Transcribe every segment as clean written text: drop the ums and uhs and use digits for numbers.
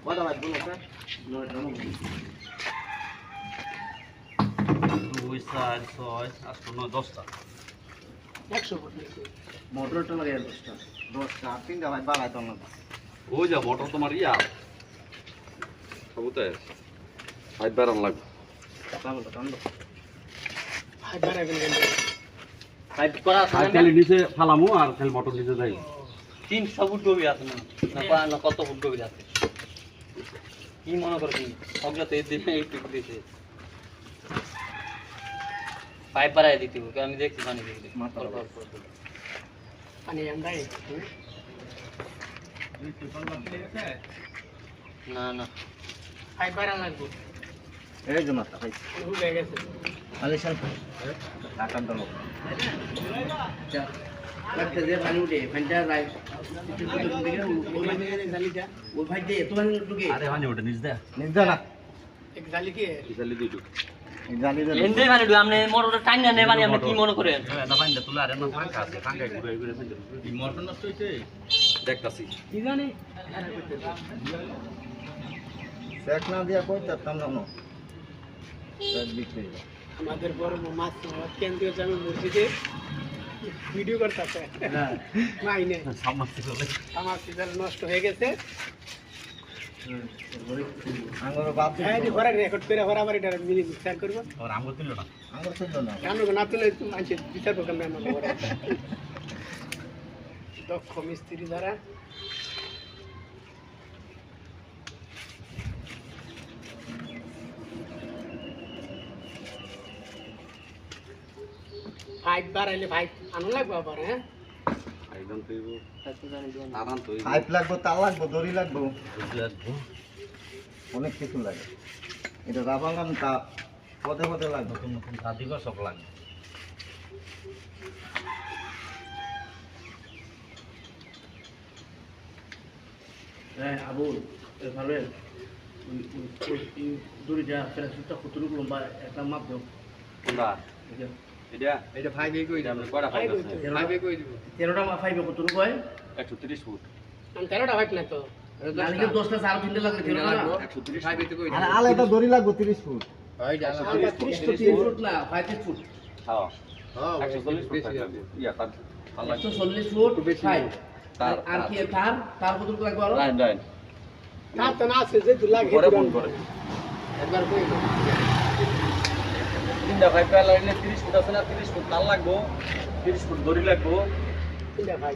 কটা লাগবে না স্যার? 9টা না? 2 4 6 8 9 10টা 100 ফুট নিচে। মোটরটা লাগাই 10টা। 10টা আর 3টা ভাই বাড়াই তো না। ওই যা মোটর তোমার ইয়া সবুতে হাইট বাড়ান লাগবে টানো। হাই বাড়াবেন কেন? পাইপ করা আছে আর না? খালি নিচে ফালামু আর খালি মোটর নিচে যাই 300 ফুট গভীর আছে না? না কত ফুট গভীর আছে? কি মনে করো তুমি? সবটা তো এই দিনে একটু দিতে। পাইপ বাড়ায় দিতে হবে, আমি দেখছি পানি দিতে। মাথা পানি আমরাই না না পাইপ বাড়া লাগবে। এই যে মাথা ভাই। হয়ে গেছে। আলিশান টাকার দাম। লাগতে যে পানি উঠে পানিটা রাই ওই ভাই দিয়ে এত পানি ঢুকে আরে মানে ওটা নিচ দে নিন্দা না। এক জালি কি? ইতালি দুইটু এই জালি দে। এন্ডে পানি দিও আপনি মোটরটা টাইন না নেবানি আপনি কি মনে করেন? না পানি তুলে আরে না ফাঁকা আছে ফাঁকা ঘুরে ঘুরে ফাঁকা এই মোটর নষ্ট হইছে দেখতাছি কি জানি? চেক না দিয়া কই তাম না। চেক বিক্রি। আমাদের বড় মাছ কেন্দ্রীয় জামে মসজিদে ভিডিও করতেছে মাইনে সামনে চলে আমার সিজার নষ্ট হয়ে গেছে। আঙ্গুর বাদ দি। হ্যাঁ ঘরে রেকর্ড করে ঘরে আবার এটা মিলি শেয়ার করবো। আর আমগো তুললো না আঙ্গুর শুদ্ধ না। আমরা না তুলে মানছে বিচার করতাম না আমাকে ঘরে। দক্ষ মিস্ত্রি দ্বারা পাইপ বাড়াইলে পাইপ আনো লাগবে আবার। হ্যাঁ একদম তুইব আরাম তুই পাইপ লাগবে, তার লাগবে, দড়ি লাগবে, লাগবো অনেক কিছু লাগে। এটা রাবালাম তা পদে পদে লাগবে। নতুন নতুন শাদি কর সব লাগবে হ্যাঁ আবুল এভাবে দড়িটা প্যারাসুটটা কতটুকু লম্বা একটা মাপ দাও কোনটা এটা এটা ফাইভে কই এটা আমরা কয়টা ফাইল আছে ফাইভে কই দিব। 13টা মাপ পাইবে কতটুকু হয় 130 ফুট আমি 13টা পাইপ না তো নালিকে 10টা 3.5 লাগলে 13টা না 130 ফাইভে তো কই দিব। আর আলাদা দড়ি লাগবে 30 ফুট। আমরা 30 ফুট 30 ফুট না 35 ফুট হ্যাঁ 140 ফুট লাগবে ইয়া তার 140 ফুট ফাইভ আর কি তার কতটুকু লাগবে আরো লাইন লাইন না তো না আছে যে দুলাগ পরে ফোন করে একবার কই তিনটা ফাইভ পার লাইনে 30 ফুট আছে না 30 ফুট তার লাগবো 30 ফুট দড়ি লাগবো তিনটা ভাই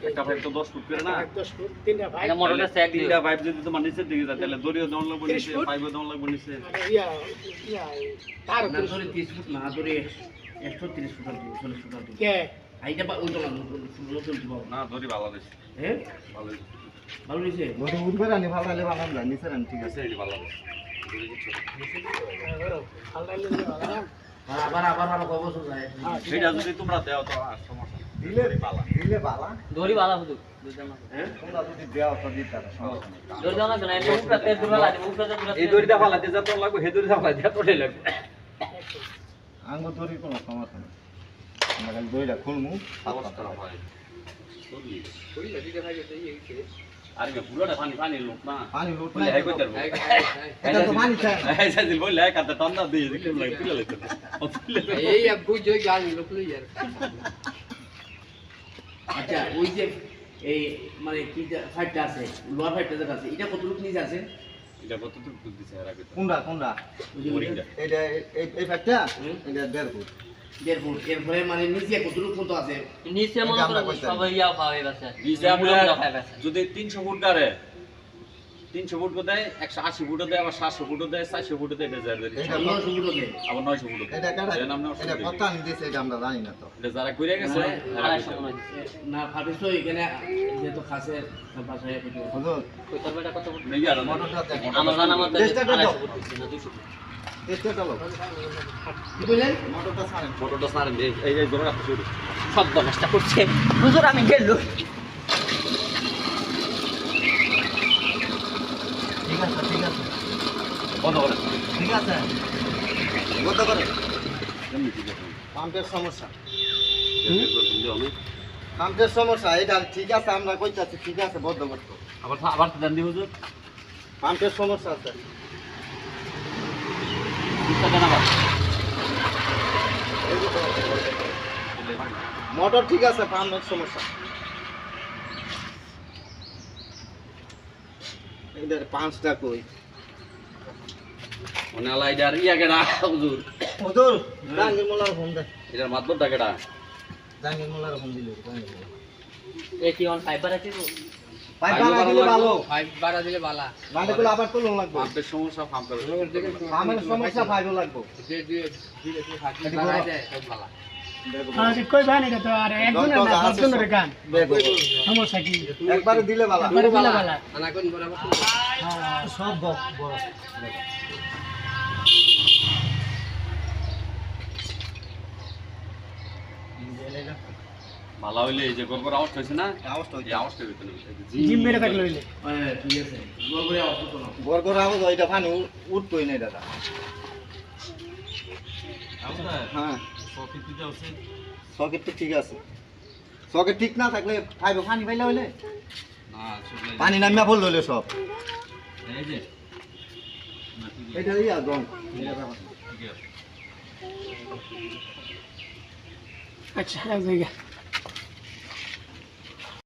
একটা ফাইভ তো 10 ফুট করে না 10 ফুট তিনটা ভাই মোটরটা সেক তিনটা ফাইভ যদি তোমার নিচের দিকে যায় তাহলে দড়িও দাও লাগবে 30 নিচে ফুট? পাইপও দাও লাগবে নিচে ইয়া ইয়া তার না ধরে 30 ফুট না ধরে 130 ফুট আর 40 ফুট আর কে আইটা ওই তো নতুন দিব না দড়ি ভালো দিছে হ্যাঁ ভালো ভালো নিছে দড়ি উঠবে রানি ভালো হলে বানান যায়, নিচে রানি ঠিক আছে। আছে এই ভালো দড়ি কিছু আল্লাহ লে ভালো আবার আবার আরো কয় বছর যায় সেটা যদি তোমরা দাও তো আর সমস্যা নেই দিলে বালা। দড়ি ভালো হতো দুজন হ্যাঁ তোমরা যদি দেও তো দিতে পারো, সমস্যা নেই। দড়ি দাও না কেন এই উপরে তেল দুলা লাগে উপরে দুলা এই দড়িটা ফালাতে যত লাগবে সেই দড়িটা ফালাতে যতটাই লাগবে আঙ্গুর দড়ি কোনো সমস্যা নেই। আমরা খালি দড়িটা খুলমু। অবস্থা হয় আরে পুরোটা পানি পানি লোক না পানি লুট বলে নাই। হাই করতে এটা তো পানি চায় না। এই সাইজ বলে এক হাতে টান্না দিয়ে দিকে লাগে তুলে লাগে এই আব্বু জয় গাল লোক লই यार আচ্ছা ওই যে এই মানে কি ফাইটটা আছে লোয়ার ফাইটটা যেটা আছে এটা কতটুকু নিচে আছে এটা কতটুকু দুধ দিছে আর আগে কোনটা? ওই যে বোরিংটা এটা এই ফ্যাক্টটা হুম। এটা 1.5 ফুট। 1.5 ফুট এরপরে মানে নিচে কতটুকু পর্যন্ত আছে নিচে মনে করো সবাই ইয়া পাবে বাসা নিচে আমরা যদি 300 ফুট গারে 300 ফুট দেয় 180 ফুট দেয় আবার 700 ফুট দেয় 400 ফুট দেয় এটা যায় এটা 900 ফুট আছে আবার 900 ফুট এটা কাটা এর নাম না এটা কত আনি দিছে এটা আমরা জানি না তো। এটা যারা কইরা গেছে না ভাবিছো এখানে যেহেতু খাসে বাসায় কিছু হুজুর কত বেটা কত নেই আর মোটরটা দেখো। আমার জানা মতে চেষ্টা করো। 250 ফুট দিছে না 200 ফুট চেষ্টা করো। কি বললেন মোটরটা ছাড়েন। ফটোটা সারেন এই এই জোড়া রাখতে শুরু শব্দ নষ্ট করছে হুজুর আমি গেল ঠিক আছে। বন্ধ করে ঠিক আছে। বন্ধ করো। এমনি ঠিক আছে পাম্পের সমস্যা। তুমি পাম্পের সমস্যা এটা ঠিক আছে আমরা কইতাছি ঠিক আছে বন্ধ করতে। আবার আবার দেন দি হুজুর পাম্পের সমস্যা আছে। দুধটা দেন আবার মোটর ঠিক আছে, পাম্পের সমস্যা। এটার পাঁচটা কই মানে আলা এটার ইয়া কেডা হুজুর হুজুর জাহাঙ্গীর মোল্লার ফোন দে। এটার মাতবরটা কেডা জাহাঙ্গীর মোল্লার ফোন দিলে এই কি অন ফাইবার আছে তো ভাই বাড়া দিলে ভালো, ফাইবার দিলে বালা নাহলে আবার তো লোন লাগবে। পাম্পের সমস্যা পাম্পের পাম্পের সমস্যা ফাইবার লাগবে। বালা যায় সব বালা কই ভাই এটা তো আর একজনের না দশজনের গান দেখো সমস্যা কি একবারে দিলে ভালো। একবারে দিলে বালা আনা কোন বরাবর সব বড় ভালো হইলে এই যে গরগর আওয়াজ হইছে না আওয়াজটা হইছে। এই আওয়াজটা হইতো না জিম মেরে থাকলে হইলে হ্যাঁ ঠিক আছে জোর করে আওয়াজ করতো না বড় করে আওয়াজ ওইটা পানি উঠতোই না দাদা। হ্যাঁ সকেট তো ঠিক আছে, সকেট ঠিক না থাকলে ফাইবে পানি পাইলে হইলে পানি নামিয়া পড়লে হইলে সব এই যে এটা ইয়া জং আচ্ছা এক জায়গা